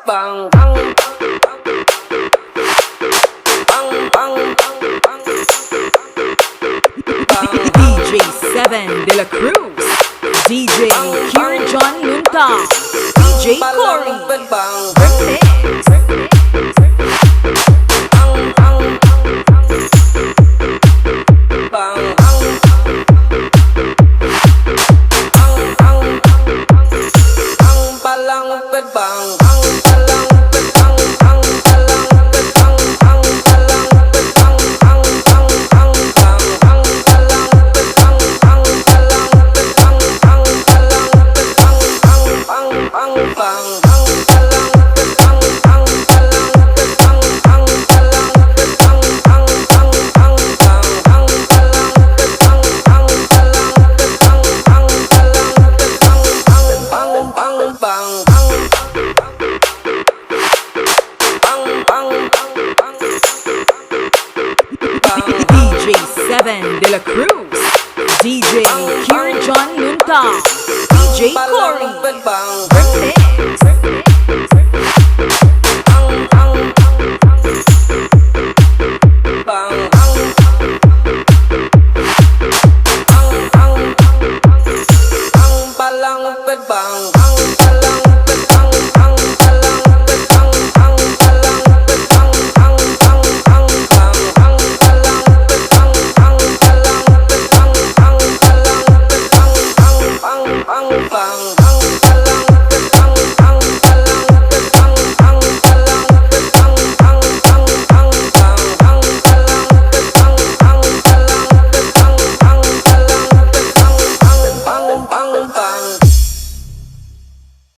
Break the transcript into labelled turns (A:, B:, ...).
A: bang bang
B: DJ Seven De La Cruz, DJ Kier John Lunta, DJ Cory Remix. DJ Seven De La Cruz, DJ Kier John Lunta, DJ Cory Remix.